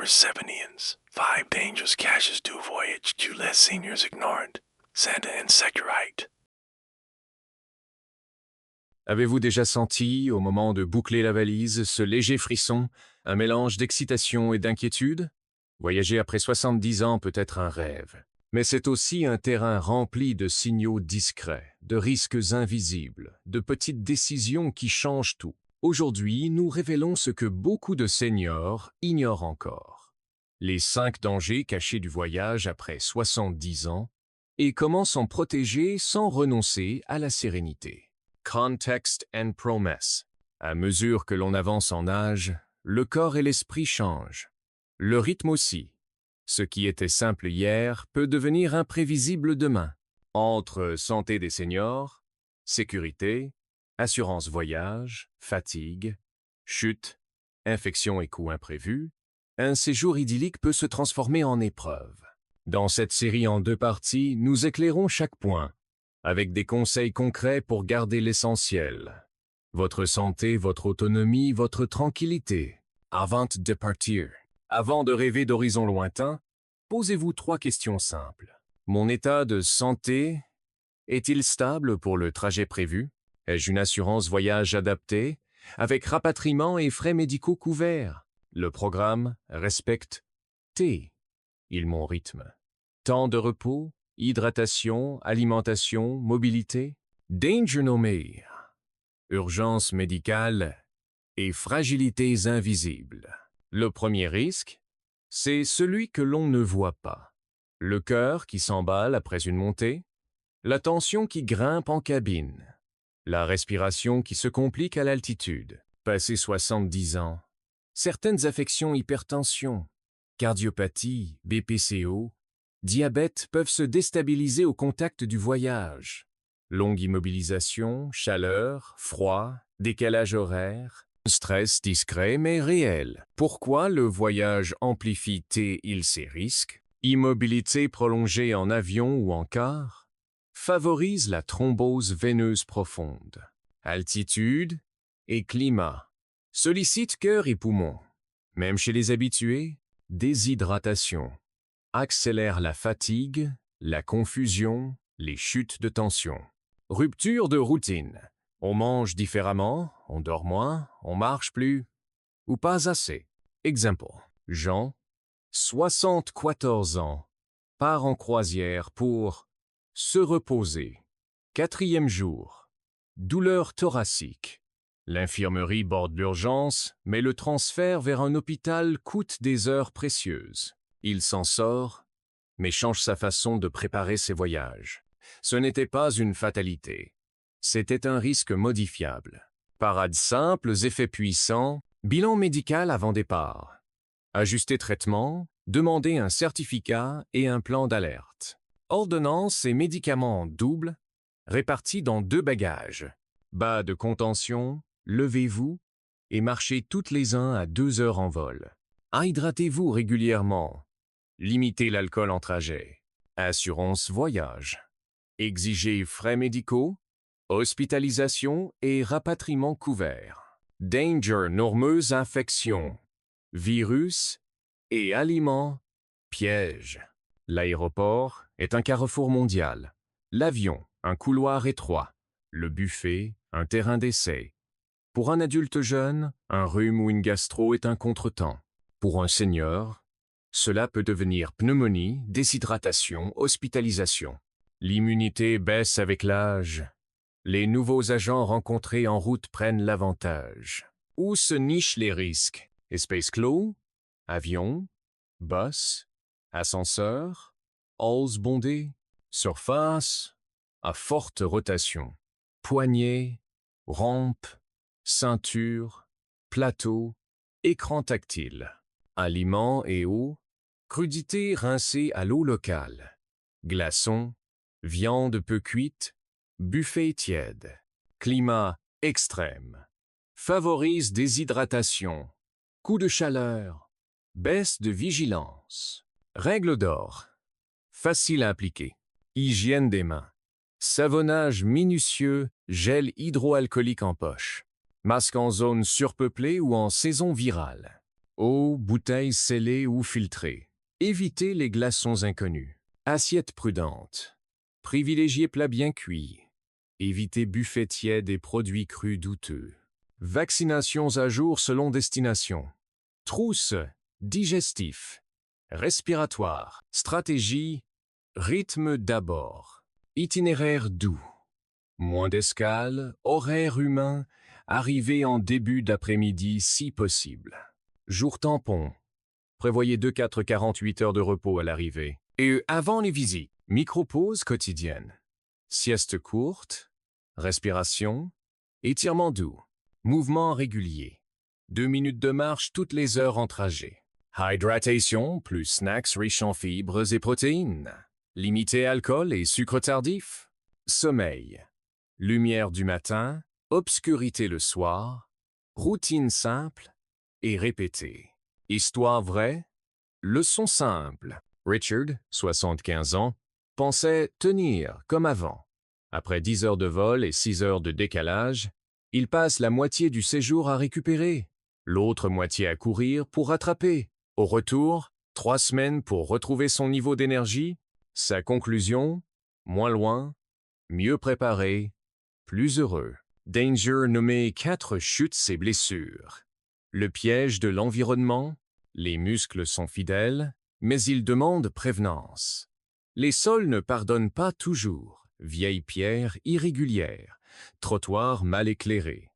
Persephonians. 5 dangerous caches do voyage to let seniors ignorant. Santa and Securite. Avez-vous déjà senti, au moment de boucler la valise, ce léger frisson, un mélange d'excitation et d'inquiétude? Voyager après 70 ans peut être un rêve, mais c'est aussi un terrain rempli de signaux discrets, de risques invisibles, de petites décisions qui changent tout. Aujourd'hui, nous révélons ce que beaucoup de seniors ignorent encore. Les 5 dangers cachés du voyage après 70 ans et comment s'en protéger sans renoncer à la sérénité. Context and Promise. À mesure que l'on avance en âge, le corps et l'esprit changent. Le rythme aussi. Ce qui était simple hier peut devenir imprévisible demain. Entre santé des seniors, sécurité, assurance voyage, fatigue, chute, infection et coûts imprévus, un séjour idyllique peut se transformer en épreuve. Dans cette série en 2 parties, nous éclairons chaque point, avec des conseils concrets pour garder l'essentiel. Votre santé, votre autonomie, votre tranquillité. Avant de partir. Avant de rêver d'horizons lointains, posez-vous 3 questions simples. Mon état de santé est-il stable pour le trajet prévu? Ai-je une assurance voyage adaptée, avec rapatriement et frais médicaux couverts? Le programme respecte mon rythme. Temps de repos, hydratation, alimentation, mobilité, danger nommé, urgence médicale et fragilités invisibles. Le premier risque, c'est celui que l'on ne voit pas. Le cœur qui s'emballe après une montée, la tension qui grimpe en cabine, la respiration qui se complique à l'altitude. Passé 70 ans, certaines affections hypertension, cardiopathie, BPCO, diabète peuvent se déstabiliser au contact du voyage. Longue immobilisation, chaleur, froid, décalage horaire, stress discret mais réel. Pourquoi le voyage amplifie-t-il ces risques? Immobilité prolongée en avion ou en car favorise la thrombose veineuse profonde. Altitude et climat sollicite cœur et poumons. Même chez les habitués, déshydratation accélère la fatigue, la confusion, les chutes de tension. Rupture de routine. On mange différemment, on dort moins, on marche plus, ou pas assez. Exemple. Jean, 74 ans, part en croisière pour se reposer. 4e jour. Douleur thoracique. L'infirmerie borde l'urgence, mais le transfert vers un hôpital coûte des heures précieuses. Il s'en sort, mais change sa façon de préparer ses voyages. Ce n'était pas une fatalité. C'était un risque modifiable. Parades simples, effets puissants, bilan médical avant départ. Ajuster traitement, demander un certificat et un plan d'alerte. Ordonnances et médicaments en double, répartis dans 2 bagages. Bas de contention, levez-vous et marchez toutes les 1 à 2 heures en vol. Hydratez-vous régulièrement. Limitez l'alcool en trajet. Assurance voyage. Exigez frais médicaux, hospitalisation et rapatriement couvert. Danger normeuse infection. Virus et aliments piège. L'aéroport est un carrefour mondial. L'avion, un couloir étroit. Le buffet, un terrain d'essai. Pour un adulte jeune, un rhume ou une gastro est un contretemps. Pour un senior, cela peut devenir pneumonie, déshydratation, hospitalisation. L'immunité baisse avec l'âge. Les nouveaux agents rencontrés en route prennent l'avantage. Où se nichent les risques? Espace clos, avion, bus, ascenseur, halls bondés, surface, à forte rotation, poignées, rampe, ceinture, plateau, écran tactile, aliments et eau, crudité rincée à l'eau locale, glaçons, viande peu cuite, buffet tiède, climat extrême, favorise déshydratation, coup de chaleur, baisse de vigilance. Règle d'or. Facile à appliquer. Hygiène des mains. Savonnage minutieux, gel hydroalcoolique en poche. Masque en zone surpeuplée ou en saison virale. Eau, bouteilles scellées ou filtrées. Évitez les glaçons inconnus. Assiette prudente. Privilégiez plats bien cuits. Évitez buffets tièdes et produits crus douteux. Vaccinations à jour selon destination. Trousse, digestif, respiratoire, stratégie, rythme d'abord. Itinéraire doux. Moins d'escale, horaire humain, arrivée en début d'après-midi si possible. Jour tampon. Prévoyez 2-4-48 heures de repos à l'arrivée. Et avant les visites, micro-pause quotidienne. Sieste courte, respiration, étirement doux, mouvement régulier. 2 minutes de marche toutes les heures en trajet. Hydratation plus snacks riches en fibres et protéines. Limiter alcool et sucre tardif. Sommeil. Lumière du matin, obscurité le soir. Routine simple et répétée. Histoire vraie. Leçon simple. Richard, 75 ans, pensait tenir comme avant. Après 10 heures de vol et 6 heures de décalage, il passe la moitié du séjour à récupérer, l'autre moitié à courir pour rattraper. Au retour, 3 semaines pour retrouver son niveau d'énergie. Sa conclusion, moins loin, mieux préparé, plus heureux. Danger nommé 4 chutes et blessures. Le piège de l'environnement, les muscles sont fidèles, mais ils demandent prévenance. Les sols ne pardonnent pas toujours. Vieilles pierres irrégulières, trottoirs mal éclairés,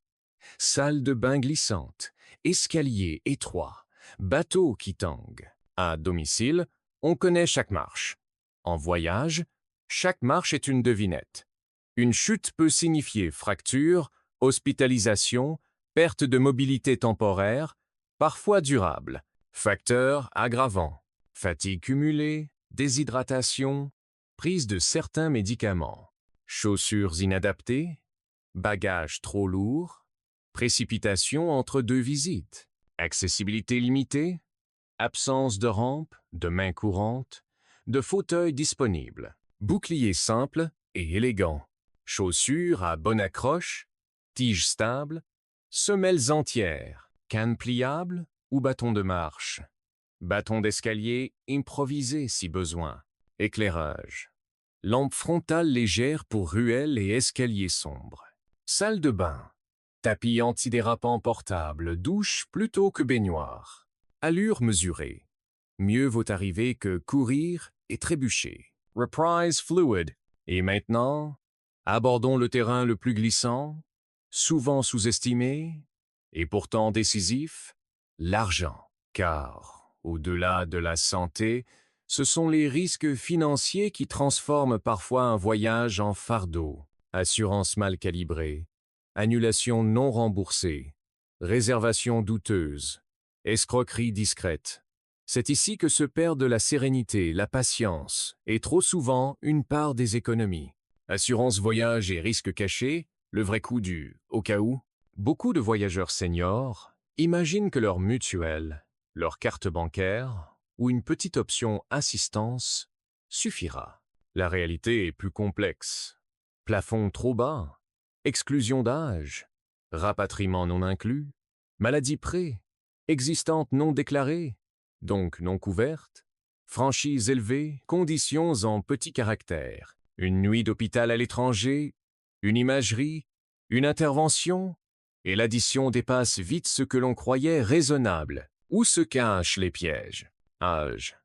salle de bain glissante, escaliers étroits, bateaux qui tanguent. À domicile, on connaît chaque marche. En voyage, chaque marche est une devinette. Une chute peut signifier fracture, hospitalisation, perte de mobilité temporaire, parfois durable. Facteurs aggravants, fatigue cumulée, déshydratation, prise de certains médicaments, chaussures inadaptées, bagages trop lourds, précipitation entre 2 visites, accessibilité limitée, absence de rampe, de main courante, de fauteuil disponible, bouclier simple et élégant, chaussures à bonne accroche, tige stable, semelles entières, canne pliable ou bâton de marche, bâton d'escalier improvisé si besoin, éclairage, lampe frontale légère pour ruelles et escaliers sombres, salle de bain, tapis antidérapant portable, douche plutôt que baignoire, allure mesurée. Mieux vaut arriver que courir et trébucher. Reprise fluid. Et maintenant, abordons le terrain le plus glissant, souvent sous-estimé, et pourtant décisif, l'argent. Car, au-delà de la santé, ce sont les risques financiers qui transforment parfois un voyage en fardeau. Assurance mal calibrée, annulation non remboursée, réservation douteuse, escroquerie discrète. C'est ici que se perdent la sérénité, la patience et trop souvent une part des économies. Assurance voyage et risques cachés, le vrai coût du « au cas où ». Beaucoup de voyageurs seniors imaginent que leur mutuelle, leur carte bancaire ou une petite option assistance suffira. La réalité est plus complexe. Plafond trop bas, exclusion d'âge, rapatriement non inclus, maladie pré, existante non déclarée, donc non couverte, franchise élevée, conditions en petits caractères, une nuit d'hôpital à l'étranger, une imagerie, une intervention, et l'addition dépasse vite ce que l'on croyait raisonnable. Où se cachent les pièges? Âge.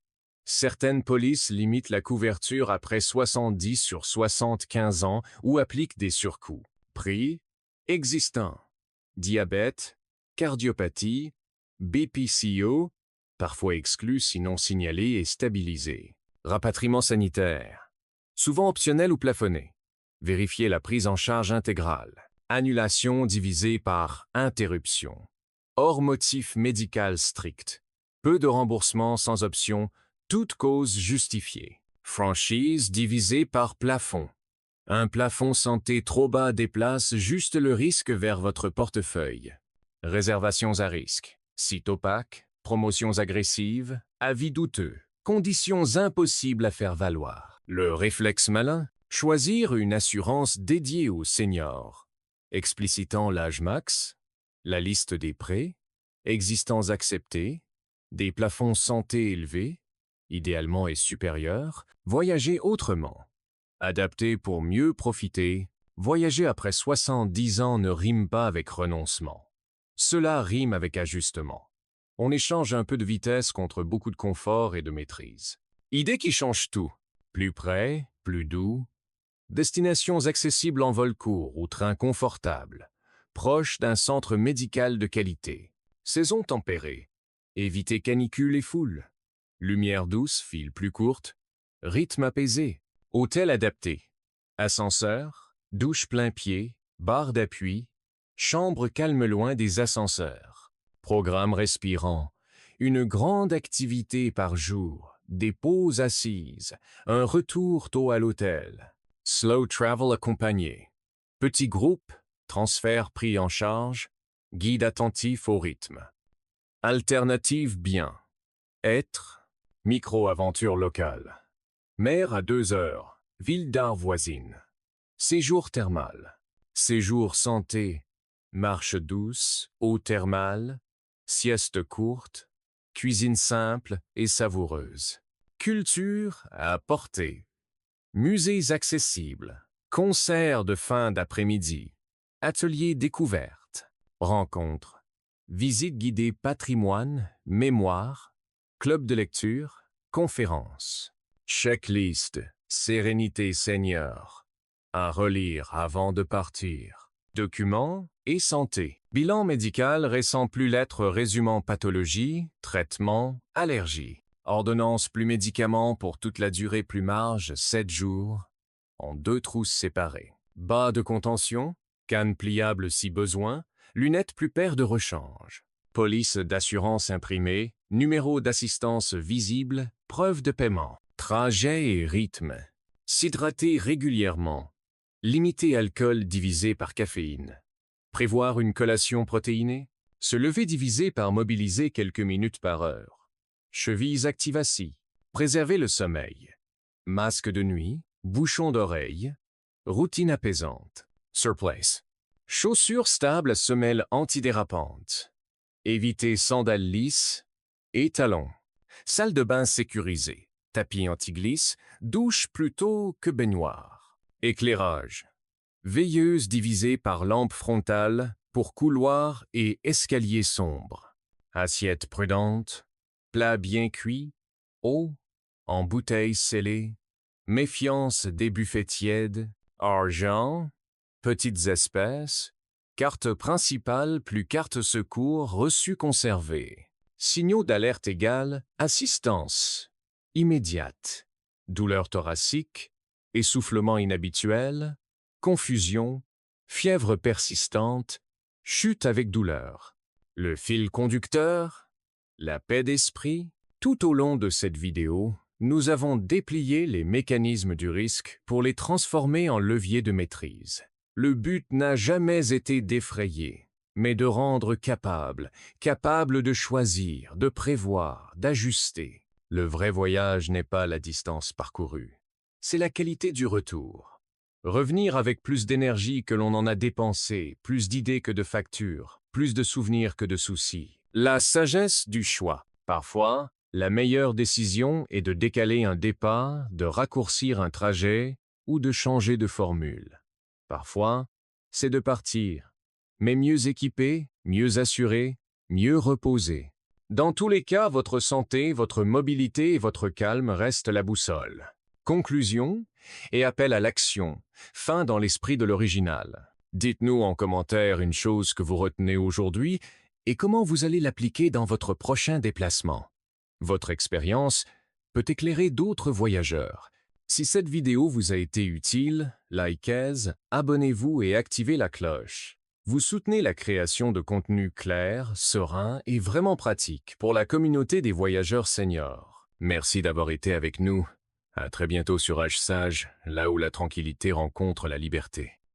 Certaines polices limitent la couverture après 70 sur 75 ans ou appliquent des surcoûts. Prix. Existant. Diabète, cardiopathie, BPCO, parfois exclu sinon signalé et stabilisé. Rapatriement sanitaire. Souvent optionnel ou plafonné. Vérifiez la prise en charge intégrale. Annulation divisée par interruption. Hors motif médical strict. Peu de remboursement sans option, toute cause justifiée. Franchise divisée par plafond. Un plafond santé trop bas déplace juste le risque vers votre portefeuille. Réservations à risque. Site opaque, promotions agressives, avis douteux. Conditions impossibles à faire valoir. Le réflexe malin, choisir une assurance dédiée aux seniors. Explicitant l'âge max, la liste des prêts, existants acceptés, Des plafonds santé élevés, idéalement et supérieurs, voyager autrement. Adapté pour mieux profiter, voyager après 70 ans ne rime pas avec renoncement. Cela rime avec ajustement. On échange un peu de vitesse contre beaucoup de confort et de maîtrise. Idée qui change tout. Plus près, plus doux. Destinations accessibles en vol court ou train confortable. Proche d'un centre médical de qualité. Saison tempérée. Éviter canicule et foule. Lumière douce, file plus courte. Rythme apaisé. Hôtel adapté. Ascenseur, douche plein pied, barre d'appui. Chambre calme loin des ascenseurs. Programme respirant. Une grande activité par jour. Des pauses assises. Un retour tôt à l'hôtel. Slow travel accompagné. Petit groupe. Transfert pris en charge. Guide attentif au rythme. Alternative bien. Être. Micro-aventure locale. Mer à 2 heures. Ville d'art voisine. Séjour thermal. Séjour santé. Marche douce. Eau thermale. Sieste courte. Cuisine simple et savoureuse. Culture à portée. Musées accessibles. Concerts de fin d'après-midi. Ateliers découvertes. Rencontres. Visite guidée patrimoine, mémoire. Club de lecture. Conférences. Checklist. Sérénité senior. À relire avant de partir. Documents et santé. Bilan médical récent plus lettres résumant pathologie, traitement, allergie. Ordonnance plus médicaments pour toute la durée plus marge 7 jours. En 2 trousses séparées. Bas de contention. Canne pliable si besoin. Lunettes plus paires de rechange. Police d'assurance imprimée. Numéro d'assistance visible. Preuve de paiement. Trajet et rythme. S'hydrater régulièrement. Limiter alcool divisé par caféine. Prévoir une collation protéinée. Se lever divisé par mobiliser quelques minutes par heure. Chevilles activacées. Préserver le sommeil. Masque de nuit. Bouchon d'oreille. Routine apaisante. Surplace. Chaussures stables à semelles antidérapantes. Éviter sandales lisses. Et talons. Salle de bain sécurisée. Tapis anti-glisse, douche plutôt que baignoire. Éclairage. Veilleuse divisée par lampe frontale pour couloir et escalier sombre. Assiette prudente. Plat bien cuit. Eau. En bouteille scellée. Méfiance des buffets tièdes. Argent. Petites espèces. Carte principale plus carte secours reçue conservée. Signaux d'alerte égale assistance. Immédiate. Douleur thoracique. Essoufflement inhabituel. Confusion. Fièvre persistante. Chute avec douleur. Le fil conducteur. La paix d'esprit. Tout au long de cette vidéo, nous avons déplié les mécanismes du risque pour les transformer en levier de maîtrise. Le but n'a jamais été d'effrayer, mais de rendre capable de choisir, de prévoir, d'ajuster. Le vrai voyage n'est pas la distance parcourue, c'est la qualité du retour. Revenir avec plus d'énergie que l'on en a dépensé, plus d'idées que de factures, plus de souvenirs que de soucis. La sagesse du choix. Parfois, la meilleure décision est de décaler un départ, de raccourcir un trajet ou de changer de formule. Parfois, c'est de partir, mais mieux équipé, mieux assuré, mieux reposé. Dans tous les cas, votre santé, votre mobilité et votre calme restent la boussole. Conclusion et appel à l'action, fin dans l'esprit de l'original. Dites-nous en commentaire une chose que vous retenez aujourd'hui et comment vous allez l'appliquer dans votre prochain déplacement. Votre expérience peut éclairer d'autres voyageurs. Si cette vidéo vous a été utile, likez, abonnez-vous et activez la cloche. Vous soutenez la création de contenus clairs, sereins et vraiment pratiques pour la communauté des voyageurs seniors. Merci d'avoir été avec nous. À très bientôt sur H-Sage, là où la tranquillité rencontre la liberté.